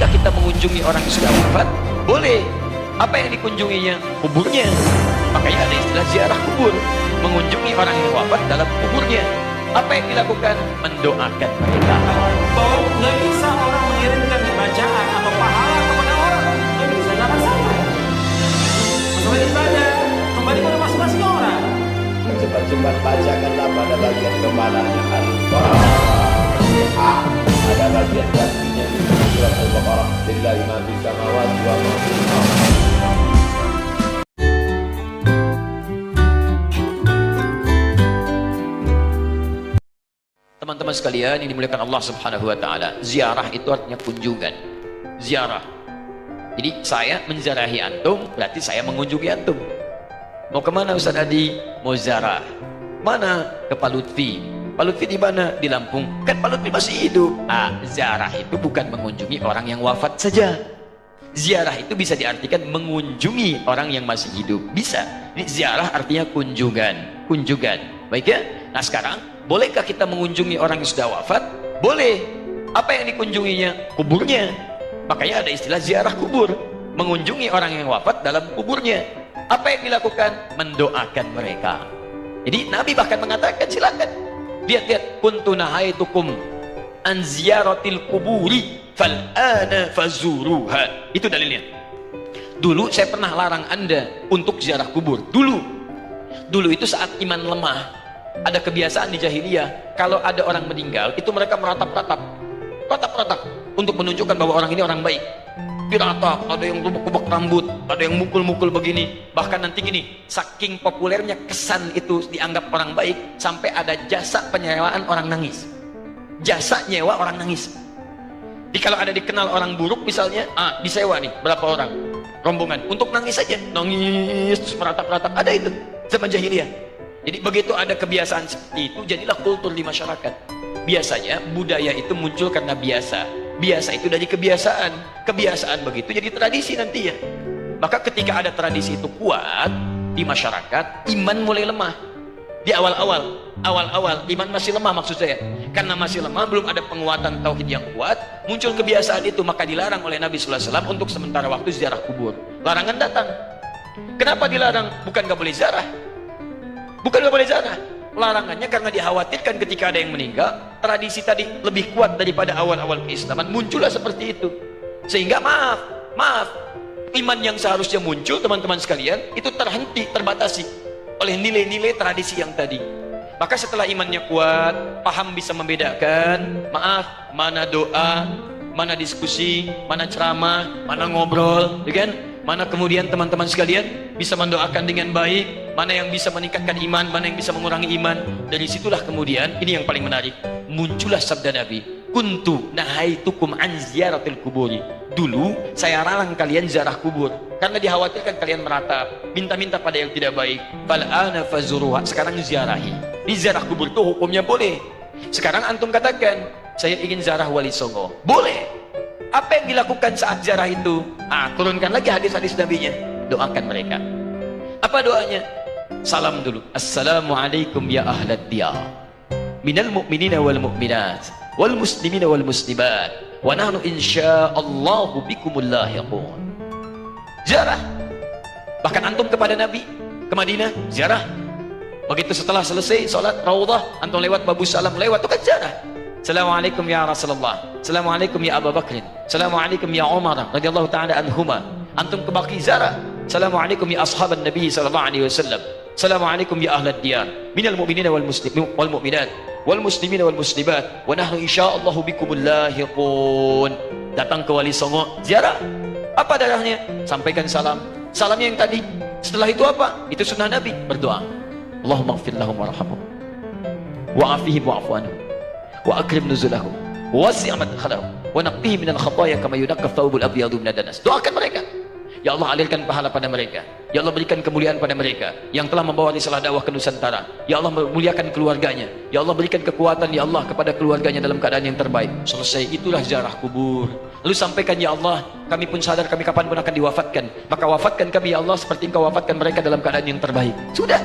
Bolehkah kita mengunjungi orang yang sudah wafat? Boleh. Apa yang dikunjunginya? Kuburnya. Makanya ada istilah ziarah kubur, mengunjungi orang yang wafat dalam kuburnya. Apa yang dilakukan? Mendoakan mereka. Bahwa nggak bisa orang mengirimkan bacaan atau pahala kepada orang, nggak bisa, jangan sampai. Masalah ibadah kembali pada masing-masing orang. Cepat-cepat bacakanlah pada bagian kepalanya Al-Fatihah, ada bagian kakinya surat Al-Baqarah. Lillahi ma fis samawati wa ma fil ardh. Teman-teman sekalian yang dimuliakan Allah Subhanahu wa taala, ziarah itu artinya kunjungan. Ziarah. Jadi saya menziarahi antum, berarti saya mengunjungi antum. Mau kemana Ustaz Adi? Mau ziarah. Mana? Ke Pak Lutfi. Pak Lutfi di mana? Di Lampung. Kan Pak Lutfi masih hidup. Ziarah itu bukan mengunjungi orang yang wafat saja. Ziarah itu bisa diartikan mengunjungi orang yang masih hidup. Bisa. Jadi ziarah artinya kunjungan. Kunjungan. Baik ya? Nah sekarang, bolehkah kita mengunjungi orang yang sudah wafat? Boleh. Apa yang dikunjunginya? Kuburnya. Makanya ada istilah ziarah kubur, mengunjungi orang yang wafat dalam kuburnya. Apa yang dilakukan? Mendoakan mereka. Jadi Nabi bahkan mengatakan, silakan. Lihat-lihat, kuntu nahaitukum an ziyaratil kuburi fal'ana fazuruha. Itu dalilnya. Dulu saya pernah larang Anda untuk ziarah kubur. Dulu itu saat iman lemah. Ada kebiasaan di jahiliyah, kalau ada orang meninggal, itu mereka meratap-ratap untuk menunjukkan bahwa orang ini orang baik. Diratap, ada yang lubuk-lubuk rambut, ada yang mukul-mukul begini. Bahkan nanti gini, saking populernya kesan itu dianggap orang baik, sampai ada jasa penyewaan orang nangis. Jasa nyewa orang nangis. Jadi kalau ada dikenal orang buruk misalnya, disewa nih berapa orang rombongan untuk nangis saja, nangis meratap-ratap. Ada itu zaman jahiliyah. Jadi begitu ada kebiasaan seperti itu, jadilah kultur di masyarakat. Biasanya budaya itu muncul karena biasa. Biasa itu dari kebiasaan. Kebiasaan begitu jadi tradisi nanti ya. Maka ketika ada tradisi itu kuat di masyarakat, iman mulai lemah. Di awal-awal iman masih lemah maksud saya. Karena masih lemah, belum ada penguatan tauhid yang kuat, muncul kebiasaan itu, maka dilarang oleh Nabi sallallahu alaihi wasallam untuk sementara waktu ziarah kubur. Larangan datang. Kenapa dilarang? Bukan gak boleh ziarah. Bukan gak boleh ziarah. Larangannya karena dikhawatirkan ketika ada yang meninggal, tradisi tadi lebih kuat daripada awal-awal keislaman, muncullah seperti itu. Sehingga maaf, iman yang seharusnya muncul teman-teman sekalian, itu terhenti, terbatasi oleh nilai-nilai tradisi yang tadi. Maka setelah imannya kuat, paham bisa membedakan, mana doa, mana diskusi, mana ceramah, mana ngobrol, ya kan? Mana kemudian teman-teman sekalian bisa mendoakan dengan baik, mana yang bisa meningkatkan iman, mana yang bisa mengurangi iman. Dari situlah kemudian, ini yang paling menarik, muncullah sabda Nabi, kuntu nahaitukum an ziyaratil kuburi. Dulu saya larang kalian ziarah kubur karena dikhawatirkan kalian meratap, minta-minta pada yang tidak baik. Fal'ana fazuruha. Sekarang ziarahi. Di ziarah kubur itu hukumnya boleh. Sekarang antum katakan, saya ingin ziarah Wali Songo. Boleh. Apa yang dilakukan saat ziarah itu? Turunkan lagi hadis-hadis Nabi-nya. Doakan mereka. Apa doanya? Salam dulu. Assalamualaikum ya ahlad diyar. Minal mu'minina wal mu'minat. Wal muslimina wal muslimat. Wa nahnu insya'allahu bikumul lahiqun. Ziarah. Bahkan antum kepada Nabi. Ke Madinah, ziarah. Begitu setelah selesai sholat Raudhah, antum lewat Babu Salam, lewat itu kan ziarah. Assalamualaikum ya Rasulullah. Assalamualaikum ya Abu Bakr. Assalamualaikum ya Umar radhiyallahu taala anhuma. Antum ke Baqi ziarah. Assalamualaikum ya ashaban Nabi sallallahu alaihi wasallam. Assalamualaikum ya ahlad diyar. Minal mu'minina wal muslimin wal mu'minat wal muslimina wal muslimat wa nahnu insyaallahu bikumul lahiqun. Datang ke Wali Songo, ziarah. Apa darahnya? Sampaikan salam. Salamnya yang tadi. Setelah itu apa? Itu sunnah Nabi, berdoa. Allahumma ighfir lahum warhamhum wa afihim wa'fu anhum wa akrim nuzulahum wasi' madkhalahum wa naqqihim minal khataaya kama yunqqa thawbul abyadu minad danas. Doakan mereka. Ya Allah, alirkan pahala pada mereka. Ya Allah, berikan kemuliaan pada mereka yang telah membawa risalah dakwah ke Nusantara. Ya Allah, muliakan keluarganya. Ya Allah, berikan kekuatan ya Allah kepada keluarganya dalam keadaan yang terbaik. Selesai, itulah ziarah kubur. Lalu sampaikan, ya Allah, kami pun sadar kami kapan pun akan diwafatkan, maka wafatkan kami ya Allah seperti engkau wafatkan mereka dalam keadaan yang terbaik. Sudah.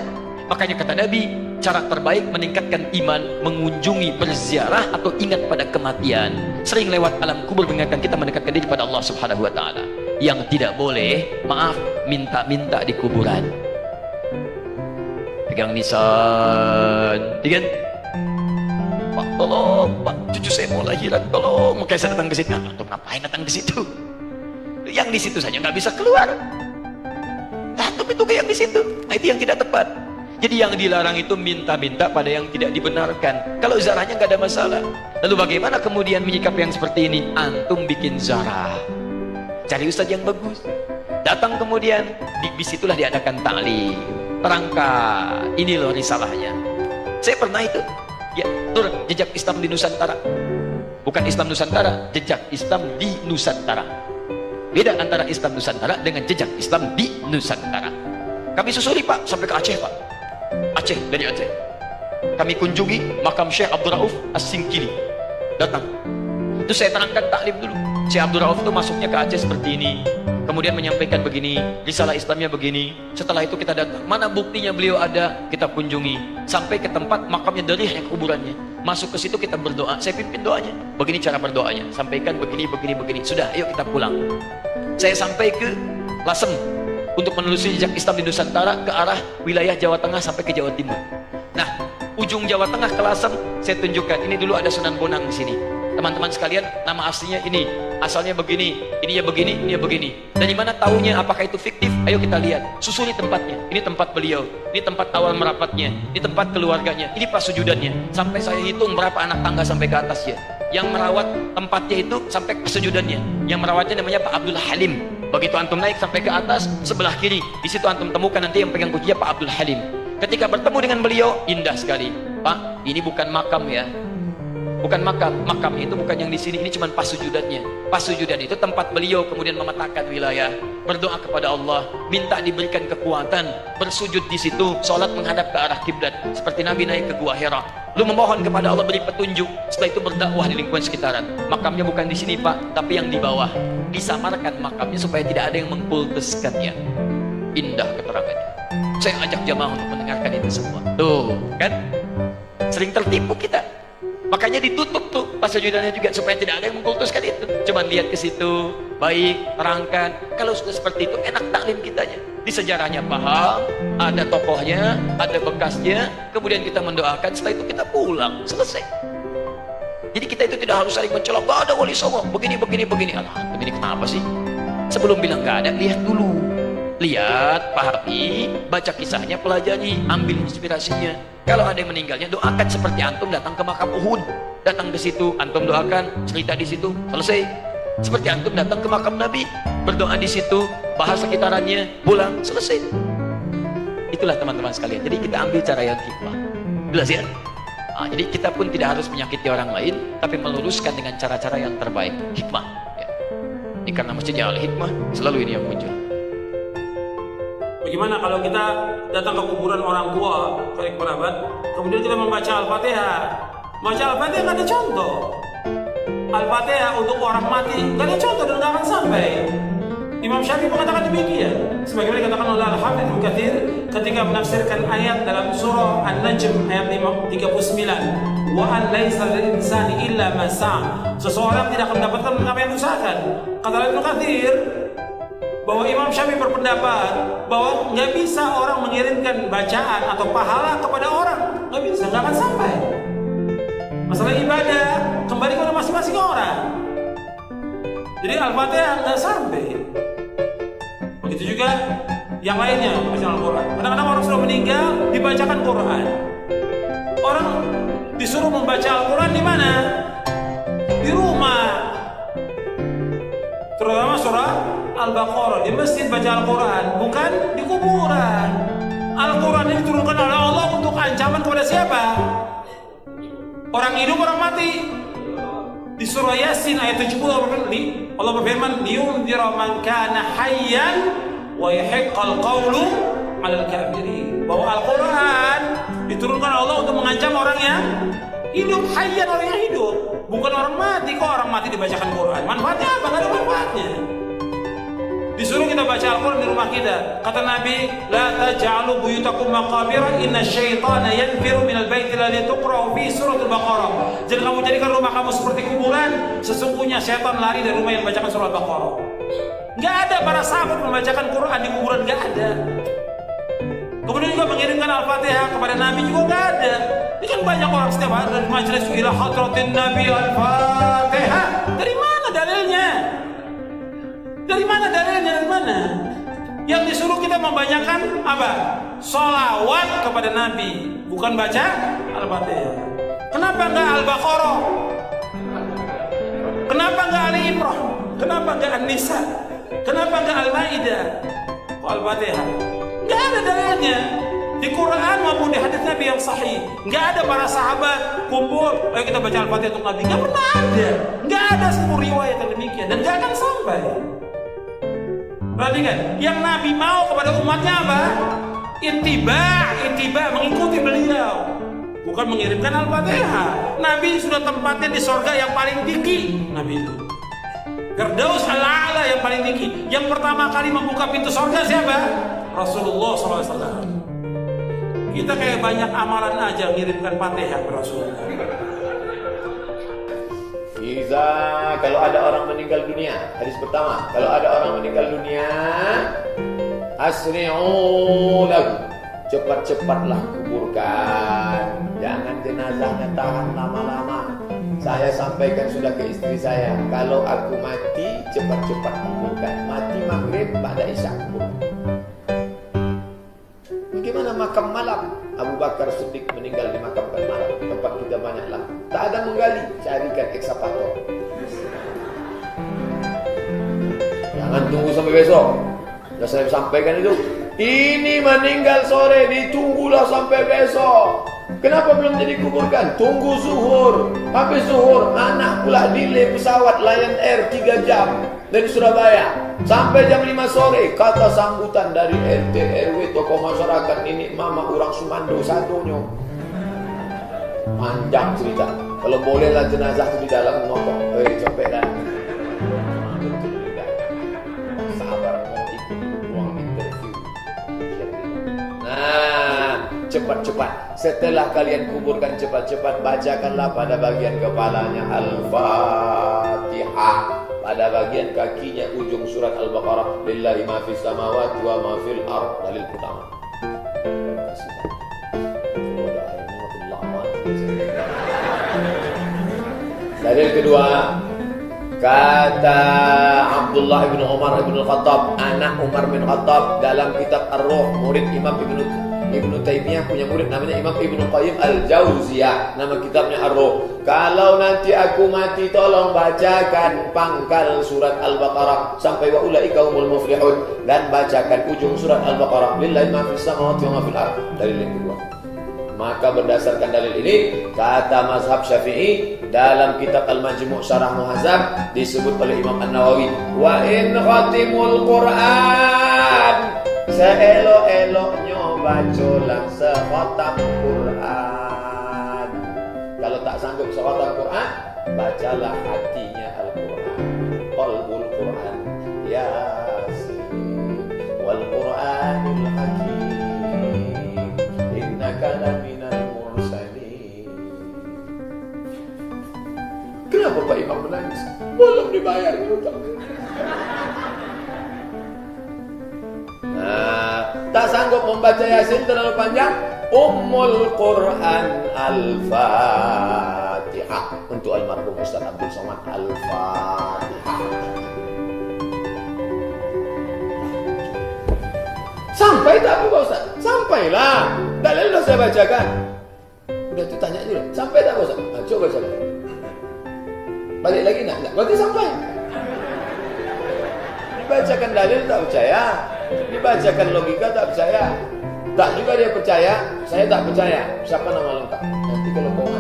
Makanya kata Nabi, cara terbaik meningkatkan iman mengunjungi, berziarah atau ingat pada kematian. Sering lewat alam kubur mengingatkan kita mendekatkan diri pada Allah Subhanahu wa taala. Yang tidak boleh, maaf, minta-minta di kuburan. Pegang nisan, kan? Pak, tolong, Pak, cucu saya mau lahiran, tolong. Makanya saya datang ke situ. Nah, untuk ngapain datang ke situ? Yang di situ saja nggak bisa keluar. Antum itu yang di situ. Nah, itu yang tidak tepat. Jadi yang dilarang itu minta-minta pada yang tidak dibenarkan. Kalau zarahnya nggak ada masalah. Lalu bagaimana kemudian menyikapi yang seperti ini? Antum bikin zarah. Cari ustaz yang bagus. Datang kemudian di situlah diadakan ta'lim. Terangkan. Ini loh risalahnya. Saya pernah itu. Ya, tur jejak Islam di Nusantara. Bukan Islam Nusantara, jejak Islam di Nusantara. Beda antara Islam Nusantara dengan jejak Islam di Nusantara. Kami susuri Pak sampai ke Aceh Pak. Aceh, dari Aceh. Kami kunjungi makam Syekh Abdul Rauf As-Singkili. Datang. Itu saya terangkan taklim dulu. Syekh Abdul Rauf itu masuknya ke Aceh seperti ini. Kemudian menyampaikan begini, risalah Islamnya begini. Setelah itu kita datang. Mana buktinya beliau ada? Kita kunjungi. Sampai ke tempat makamnya dari kuburannya. Masuk ke situ kita berdoa. Saya pimpin doanya. Begini cara berdoanya. Sampaikan begini, begini, begini. Sudah, ayo kita pulang. Saya sampai ke Lasem untuk menelusuri jejak Islam di Nusantara ke arah wilayah Jawa Tengah sampai ke Jawa Timur. Nah, ujung Jawa Tengah ke Lasem saya tunjukkan. Ini dulu ada Sunan Bonang di sini. Teman-teman sekalian, nama aslinya ini, asalnya begini, ininya begini, ininya begini. Dari mana tahunya? Apakah itu fiktif? Ayo kita lihat. Susuri tempatnya. Ini tempat beliau. Ini tempat awal merapatnya. Ini tempat keluarganya. Ini pas sujudannya. Sampai saya hitung berapa anak tangga sampai ke atasnya. Yang merawat tempatnya itu sampai ke sujudannya. Yang merawatnya namanya Pak Abdul Halim. Begitu antum naik sampai ke atas, sebelah kiri, di situ antum temukan nanti yang pegang kuncinya Pak Abdul Halim. Ketika bertemu dengan beliau, indah sekali. Pak, ini bukan makam ya. Bukan makam, makamnya itu bukan yang di sini, ini cuma pas sujudannya. Pas sujudan itu tempat beliau kemudian memetakan wilayah, berdoa kepada Allah, minta diberikan kekuatan, bersujud di situ, sholat menghadap ke arah kiblat, seperti Nabi naik ke Gua Hira. Lu memohon kepada Allah beri petunjuk, setelah itu berdakwah di lingkungan sekitaran. Makamnya bukan di sini Pak, tapi yang di bawah. Disamarkan makamnya supaya tidak ada yang mengkultuskannya. Indah keterangannya. Saya ajak jamaah untuk mendengarkan itu semua. Tuh, kan? Sering tertipu kita. Makanya ditutup tuh pas sujudannya juga supaya tidak ada yang mengkultuskan itu. Cuman lihat ke situ, baik, terangkan. Kalau sudah seperti itu enak taklim kitanya. Di sejarahnya paham, ada tokohnya, ada bekasnya, kemudian kita mendoakan, setelah itu kita pulang, selesai. Jadi kita itu tidak harus saling mencela, gak ada wali songo, begini, begini, begini. Alah, begini kenapa sih? Sebelum bilang gak ada, lihat dulu. Lihat, pahami, baca kisahnya, pelajari, ambil inspirasinya. Kalau ada yang meninggalnya, doakan seperti antum datang ke makam Uhud. Datang ke situ, antum doakan, cerita di situ, selesai. Seperti antum datang ke makam Nabi, berdoa di situ, bahas sekitarannya, pulang, selesai. Itulah teman-teman sekalian. Jadi kita ambil cara yang hikmah. Jelas ya? Nah, jadi kita pun tidak harus menyakiti orang lain, tapi meluruskan dengan cara-cara yang terbaik. Hikmah. Ya. Ini karena masjidnya al-hikmah, selalu ini yang muncul. Bagaimana kalau kita datang ke kuburan orang tua, kayak kerabat, kemudian kita membaca Al-Fatihah. Baca Al-Fatihah nggak ada contoh. Al-Fatihah untuk orang mati nggak ada contoh dan nggak akan sampai. Imam Syafi'i mengatakan demikian. Sebagaimana dikatakan oleh Al-Hafidz Ibnu Katsir ketika menafsirkan ayat dalam surah An-Najm ayat 39. Wa an laisa lil insani illa ma sa'a. Seseorang tidak akan mendapatkan apa yang diusahakan. Kata Ibnu Katsir bahwa Imam Syafi'i berpendapat bahwa nggak bisa orang mengirimkan bacaan atau pahala kepada orang, nggak bisa, nggak akan sampai. Masalah ibadah kembali kepada masing-masing orang. Jadi Al-Fatihah nggak sampai. Begitu juga yang lainnya baca Al-Quran. Kadang-kadang orang sudah meninggal dibacakan Quran. Orang disuruh membaca Al-Quran di mana? Di rumah. Terutama surah Al-Baqarah, di masjid baca Al-Quran, bukan di kuburan. Al-Quran ini diturunkan oleh Allah untuk ancaman kepada siapa? Orang hidup, orang mati. Di surah Yasin ayat 70 Allah berfirman, liyunzira man kana hayyan wa yahiqqal qawlu 'alal kafirin. Bahwa Al-Quran diturunkan Allah untuk mengancam orang yang hidup, hayyan, orang yang hidup, bukan orang mati. Kok orang mati dibacakan Quran? Manfaatnya apa? Nggak ada manfaatnya. Di Disuruh kita baca Al-Quran di rumah kita. Kata Nabi, la taj'alu buyutakum maqabira, inna syaitana yanfiru minal baiti alladhi tuqra'u fi suratul Baqarah. Jangan kamu jadikan rumah kamu seperti kuburan. Sesungguhnya setan lari dari rumah yang membacakan surah Al-Baqarah. Gak ada para sahabat membacakan Quran di kuburan, gak ada. Kemudian juga mengirimkan Al-Fatihah kepada Nabi juga gak ada. Ini kan banyak orang setiap hari dari majelis ila hadratin Nabi Al-Fatihah. Dari mana dalilnya? Dari mana dalilnya? Dari mana? Yang disuruh kita membanyakan apa? Sholawat kepada Nabi, bukan baca Al-Fatihah. Kenapa enggak Al-Baqarah? Kenapa enggak Ali Imran? Kenapa enggak An-Nisa? Kenapa enggak Al-Maidah? Al-Fatihah? Enggak ada dalilnya. Di Quran maupun di hadis Nabi yang sahih, enggak ada para sahabat kumpul, ayo kita baca Al-Fatihah untuk Nabi. Enggak pernah ada. Enggak ada sebuah riwayat yang demikian dan enggak akan sampai. Perhatikan, yang Nabi mau kepada umatnya apa? Ittiba, mengikuti beliau, bukan mengirimkan Al-Fatihah. Nabi sudah tempatnya di surga yang paling tinggi. Nabi itu Firdaus al-A'la yang paling tinggi. Yang pertama kali membuka pintu surga siapa? Rasulullah SAW. Kita kayak banyak amalan aja ngirimkan Fatihah ke Rasulullah. Kalau ada orang meninggal dunia, hadis pertama, kalau ada orang meninggal dunia, asri'u lahu, cepat-cepatlah kuburkan. Jangan jenazahnya tahan lama-lama. Saya sampaikan sudah ke istri saya, kalau aku mati cepat-cepat kuburkan. Mati maghrib pada isya kubur. Bagaimana makam malam? Abu Bakar Siddiq meninggal di makam malam. Tempat kita banyaklah. Tak ada menggali, carikan ekskavator. Jangan tunggu sampai besok. Sudah saya sampaikan itu. Ini meninggal sore, ditunggulah sampai besok. Kenapa belum jadi kuburkan? Tunggu zuhur. Habis zuhur, anak pula delay pesawat Lion Air 3 jam dari Surabaya. Sampai jam 5 sore, kata sambutan dari RT, RW, tokoh masyarakat, ini mama orang Sumando satunya. Panjang cerita. Kalau bolehlah jenazah itu di dalam ngomong. Capek dah. Sabar mau ikut ruang interview. Nah, cepat-cepat. Setelah kalian kuburkan cepat-cepat, bacakanlah pada bagian kepalanya Al-Fatihah. Pada bagian kakinya ujung surat Al-Baqarah, lillahi ma fis samawati wa ma fil ardh. Dalil pertama. Dalil kedua, kata Abdullah bin Umar bin Khattab, anak Umar bin Khattab, dalam kitab Ar-Ruh, murid Imam Ibnu Taimiyah punya murid namanya Imam Ibnu Qayyim Al-Jauziyah, nama kitabnya Ar-Ruh. Kalau nanti aku mati, tolong bacakan pangkal surat Al-Baqarah sampai wa ulaika humul muflihun, dan bacakan ujung surat Al-Baqarah, lillahi ma fis samawati wa ma fil ardh. Dalil yang kedua. Maka berdasarkan dalil ini, kata mazhab Syafi'i dalam kitab Al-Majmu' Syarah Muhadzab disebut oleh Imam An-Nawawi, wa in khatimul Quran, seelok-eloknya bacolah sekhatam Quran. Kalau tak sanggup sekhatam Quran, bacalah hatinya Al-Quran. Qalbul Quran Yasin wal Quranil Hakim innaka laminal mursalin. Kenapa Pak Imam menangis? Belum dibayar hutang. Tak sanggup membaca Yasin terlalu panjang, Ummul Quran Al-Fatihah untuk almarhum Ustaz Abdul Somad. Al-Fatihah. Sampai tak Pak Ustaz? Sampailah. Dalil sudah saya bacakan. Udah itu tanya dulu. Sampai tak Pak Ustaz? Nah, coba baca. Balik lagi nak? Berarti sampai. Dibacakan dalil tak percaya, dibacakan logika tak percaya, tak juga dia percaya, saya tak percaya. Siapa nama lengkap? Nanti kalau kau